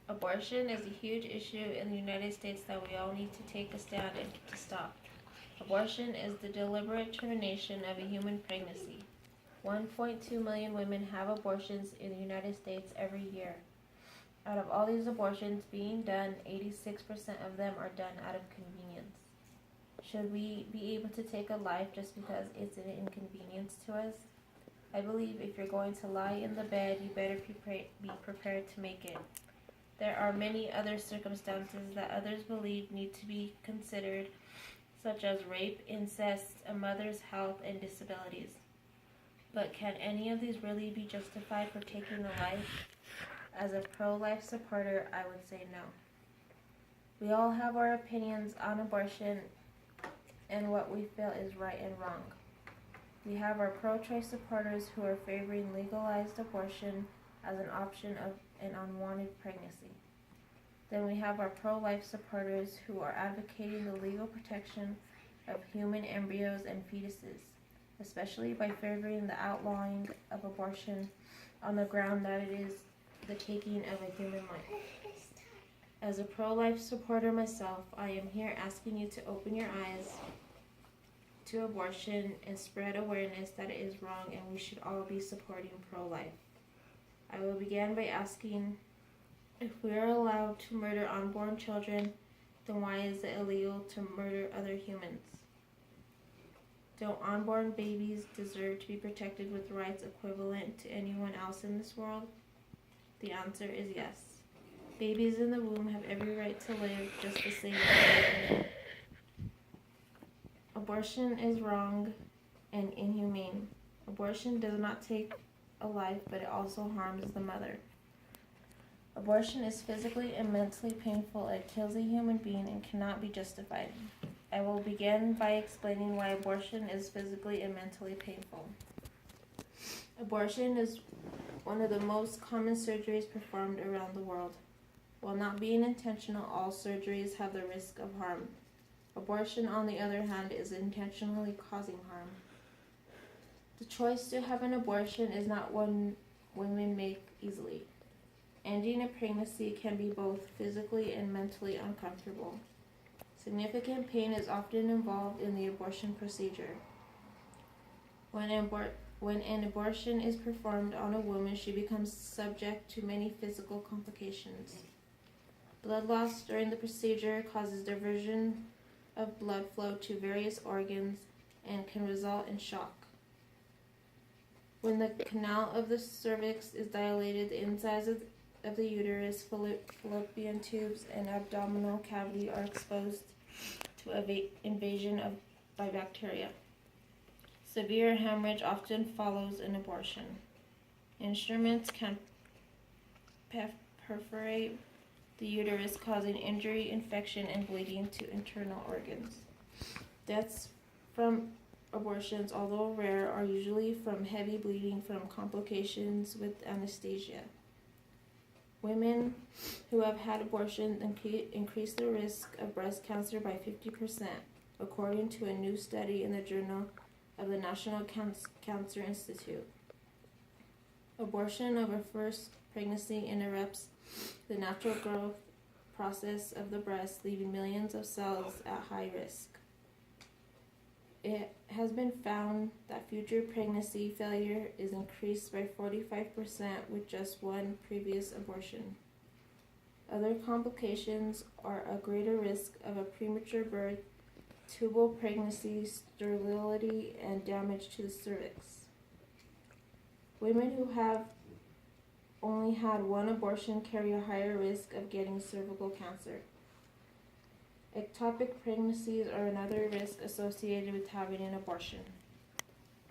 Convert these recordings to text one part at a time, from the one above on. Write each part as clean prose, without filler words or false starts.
Abortion is a huge issue in the United States that we all need to take a stand and to stop. Abortion is the deliberate termination of a human pregnancy. 1.2 million women have abortions in the United States every year. Out of all these abortions being done, 86% of them are done out of convenience. Should we be able to take a life just because it's an inconvenience to us? I believe if you're going to lie in the bed, you better be prepared to make it. There are many other circumstances that others believe need to be considered, such as rape, incest, a mother's health, and disabilities. But can any of these really be justified for taking a life? As a pro-life supporter, I would say no. We all have our opinions on abortion and what we feel is right and wrong. We have our pro-choice supporters who are favoring legalized abortion as an option of an unwanted pregnancy. Then we have our pro-life supporters who are advocating the legal protection of human embryos and fetuses, especially by favoring the outlawing of abortion on the ground that it is the taking of a human life. As a pro-life supporter myself, I am here asking you to open your eyes to abortion and spread awareness that it is wrong and we should all be supporting pro-life. I will begin by asking, if we are allowed to murder unborn children, then why is it illegal to murder other humans? Don't unborn babies deserve to be protected with rights equivalent to anyone else in this world? The answer is yes. Babies in the womb have every right to live just the same as men. Abortion is wrong and inhumane. Abortion does not take a life, but it also harms the mother. Abortion is physically and mentally painful. It kills a human being and cannot be justified. I will begin by explaining why abortion is physically and mentally painful. Abortion is one of the most common surgeries performed around the world. While not being intentional, all surgeries have the risk of harm. Abortion, on the other hand, is intentionally causing harm. The choice to have an abortion is not one women make easily. Ending a pregnancy can be both physically and mentally uncomfortable. Significant pain is often involved in the abortion procedure. When an abortion is performed on a woman, she becomes subject to many physical complications. Blood loss during the procedure causes diversion of blood flow to various organs and can result in shock. When the canal of the cervix is dilated, the insides of the uterus, fallopian tubes, and abdominal cavity are exposed to invasion by bacteria. Severe hemorrhage often follows an abortion. Instruments can perforate the uterus, causing injury, infection, and bleeding to internal organs. Deaths from abortions, although rare, are usually from heavy bleeding from complications with anesthesia. Women who have had abortions increase the risk of breast cancer by 50%, according to a new study in the Journal of the National Cancer Institute. Abortion of a first pregnancy interrupts the natural growth process of the breast, leaving millions of cells at high risk. It has been found that future pregnancy failure is increased by 45% with just one previous abortion. Other complications are a greater risk of a premature birth, tubal pregnancy, sterility, and damage to the cervix. Women who have only had one abortion carry a higher risk of getting cervical cancer. Ectopic pregnancies are another risk associated with having an abortion.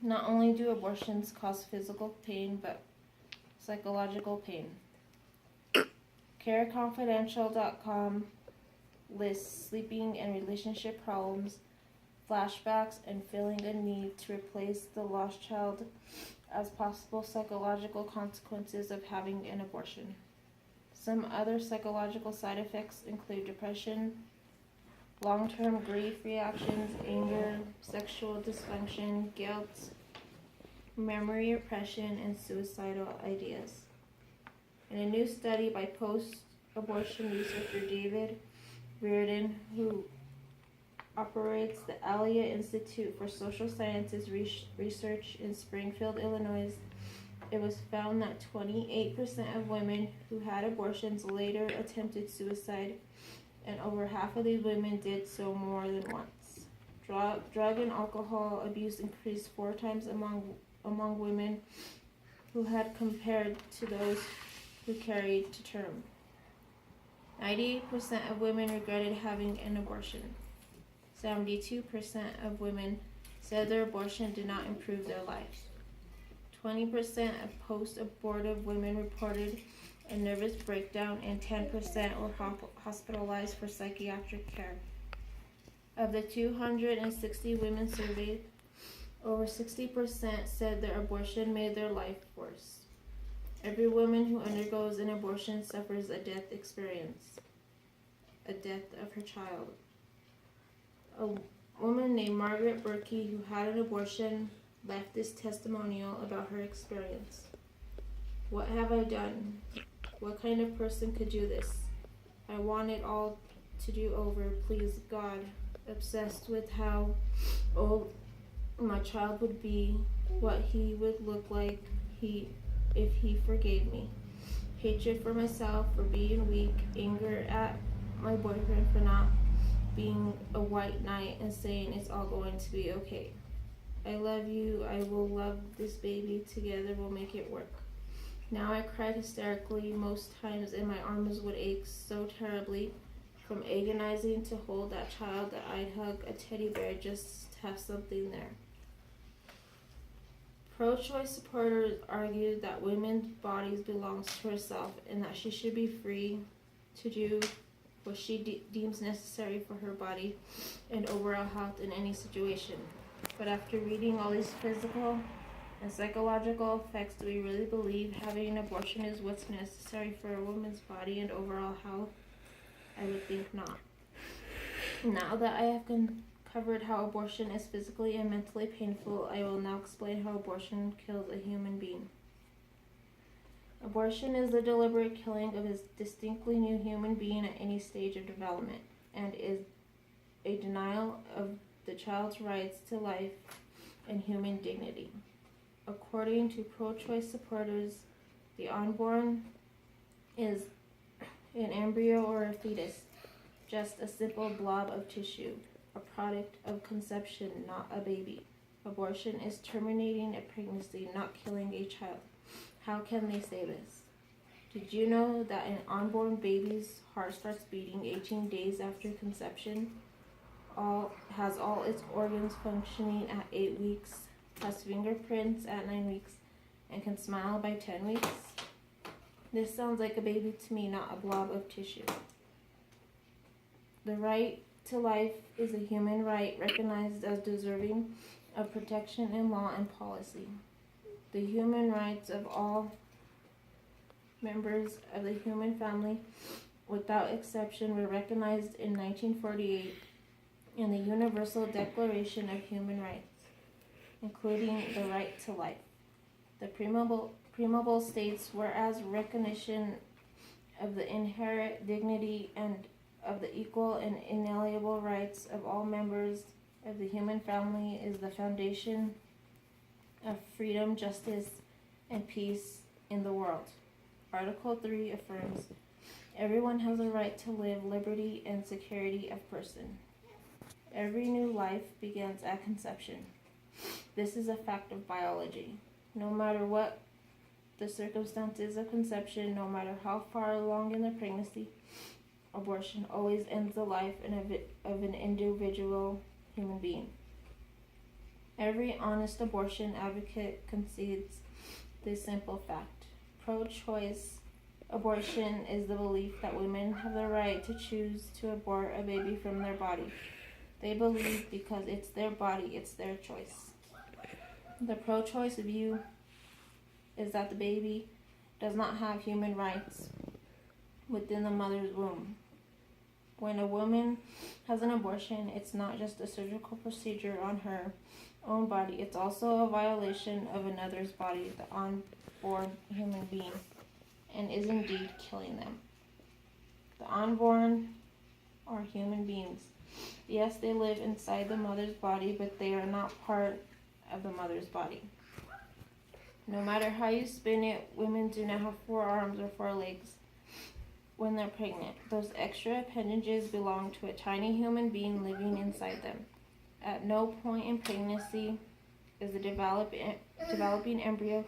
Not only do abortions cause physical pain, but psychological pain. CareConfidential.com lists sleeping and relationship problems, flashbacks, and feeling a need to replace the lost child as possible psychological consequences of having an abortion. Some other psychological side effects include depression, long-term grief reactions, anger, sexual dysfunction, guilt, memory repression, and suicidal ideas. In a new study by abortion researcher David Reardon, who operates the Alia Institute for Social Sciences Research in Springfield, Illinois, it was found that 28% of women who had abortions later attempted suicide, and over half of these women did so more than once. Drug and alcohol abuse increased 4 times among women who had compared to those who carried to term. 98% of women regretted having an abortion. 72% of women said their abortion did not improve their lives. 20% of post-abortive women reported a nervous breakdown, and 10% were hospitalized for psychiatric care. Of the 260 women surveyed, over 60% said their abortion made their life worse. Every woman who undergoes an abortion suffers a death experience, a death of her child. A woman named Margaret Berkey, who had an abortion, left this testimonial about her experience. What have I done? What kind of person could do this? I want it all to do over, please God. Obsessed with how old my child would be, what he would look like if he forgave me. Hatred for myself for being weak, anger at my boyfriend for not being a white knight and saying it's all going to be okay. I love you, I will love this baby, together we'll make it work. Now I cried hysterically most times, and my arms would ache so terribly from agonizing to hold that child that I'd hug a teddy bear just to have something there. Pro-choice supporters argued that women's bodies belongs to herself and that she should be free to do what she deems necessary for her body and overall health in any situation. But after reading all these physical and psychological effects, do we really believe having an abortion is what's necessary for a woman's body and overall health? I would think not. Now that I have covered how abortion is physically and mentally painful, I will now explain how abortion kills a human being. Abortion is the deliberate killing of a distinctly new human being at any stage of development, and is a denial of the child's rights to life and human dignity. According to pro-choice supporters, the unborn is an embryo or a fetus, just a simple blob of tissue, a product of conception, not a baby. Abortion is terminating a pregnancy, not killing a child. How can they say this? Did you know that an unborn baby's heart starts beating 18 days after conception? Has all its organs functioning at 8 weeks, has fingerprints at 9 weeks, and can smile by 10 weeks? This sounds like a baby to me, not a blob of tissue. The right to life is a human right recognized as deserving of protection in law and policy. The human rights of all members of the human family, without exception, were recognized in 1948 in the Universal Declaration of Human Rights, including the right to life. The preamble states, whereas recognition of the inherent dignity and of the equal and inalienable rights of all members of the human family is the foundation of freedom, justice, and peace in the world. Article 3 affirms, everyone has a right to live liberty and security of person. Every new life begins at conception. This is a fact of biology. No matter what the circumstances of conception, no matter how far along in the pregnancy, abortion always ends the life of an individual human being. Every honest abortion advocate concedes this simple fact. Pro-choice abortion is the belief that women have the right to choose to abort a baby from their body. They believe because it's their body, it's their choice. The pro-choice view is that the baby does not have human rights within the mother's womb. When a woman has an abortion, it's not just a surgical procedure on her own body, it's also a violation of another's body, the unborn human being, and is indeed killing them. The unborn are human beings. Yes, they live inside the mother's body, but they are not part of the mother's body. No matter how you spin it, women do not have 4 arms or 4 legs when they're pregnant. Those extra appendages belong to a tiny human being living inside them. At no point in pregnancy is the developing embryo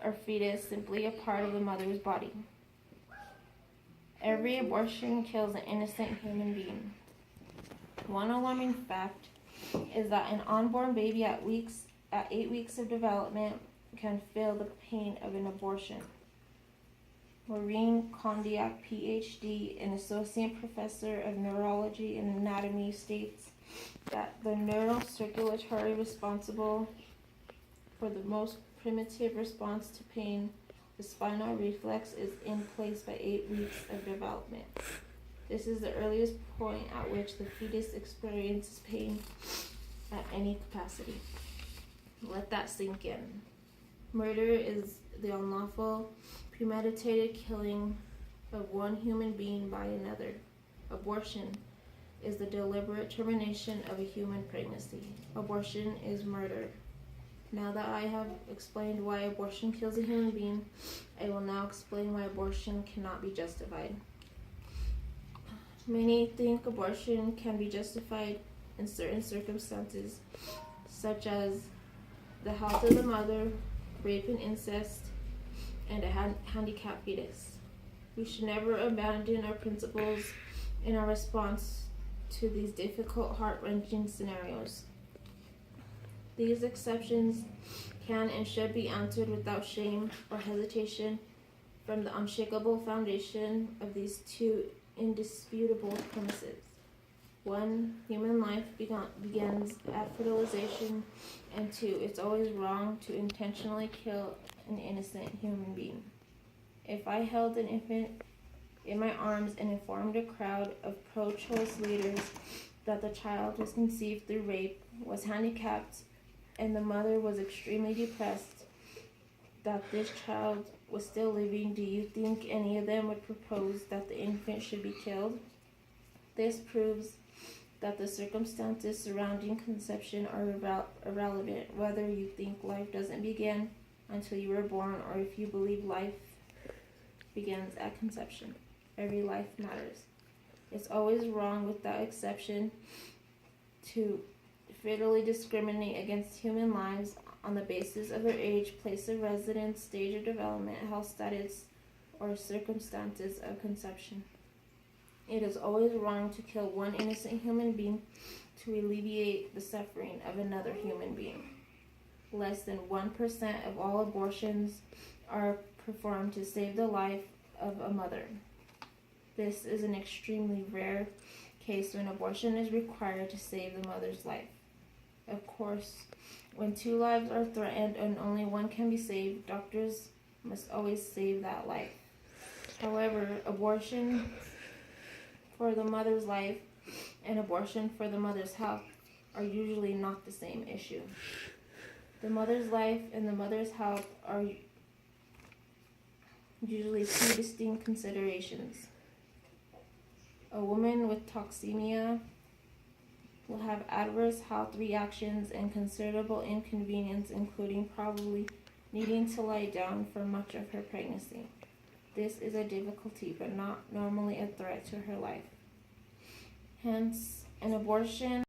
or fetus simply a part of the mother's body. Every abortion kills an innocent human being. One alarming fact is that an unborn baby at 8 weeks of development can feel the pain of an abortion. Maureen Kondiak, PhD, an associate professor of neurology and anatomy, states that the neural circulatory responsible for the most primitive response to pain, the spinal reflex, is in place by 8 weeks of development. This is the earliest point at which the fetus experiences pain at any capacity. Let that sink in. Murder is the unlawful, premeditated killing of one human being by another. Abortion is the deliberate termination of a human pregnancy. Abortion is murder. Now that I have explained why abortion kills a human being, I will now explain why abortion cannot be justified. Many think abortion can be justified in certain circumstances, such as the health of the mother, rape and incest, and a handicapped fetus. We should never abandon our principles in our response to these difficult, heart-wrenching scenarios. These exceptions can and should be answered without shame or hesitation from the unshakable foundation of these 2 indisputable premises. 1, human life begins at fertilization, and 2, it's always wrong to intentionally kill an innocent human being. If I held an infant in my arms and informed a crowd of pro-choice leaders that the child was conceived through rape, was handicapped, and the mother was extremely depressed that this child was still living, do you think any of them would propose that the infant should be killed? This proves that the circumstances surrounding conception are irrelevant, whether you think life doesn't begin until you were born or if you believe life begins at conception. Every life matters. It's always wrong, without exception, to fatally discriminate against human lives on the basis of their age, place of residence, stage of development, health status, or circumstances of conception. It is always wrong to kill one innocent human being to alleviate the suffering of another human being. Less than 1% of all abortions are performed to save the life of a mother. This is an extremely rare case when abortion is required to save the mother's life. Of course, when 2 lives are threatened and only one can be saved, doctors must always save that life. However, abortion for the mother's life and abortion for the mother's health are usually not the same issue. The mother's life and the mother's health are usually 2 distinct considerations. A woman with toxemia will have adverse health reactions and considerable inconvenience, including probably needing to lie down for much of her pregnancy. This is a difficulty, but not normally a threat to her life. Hence, an abortion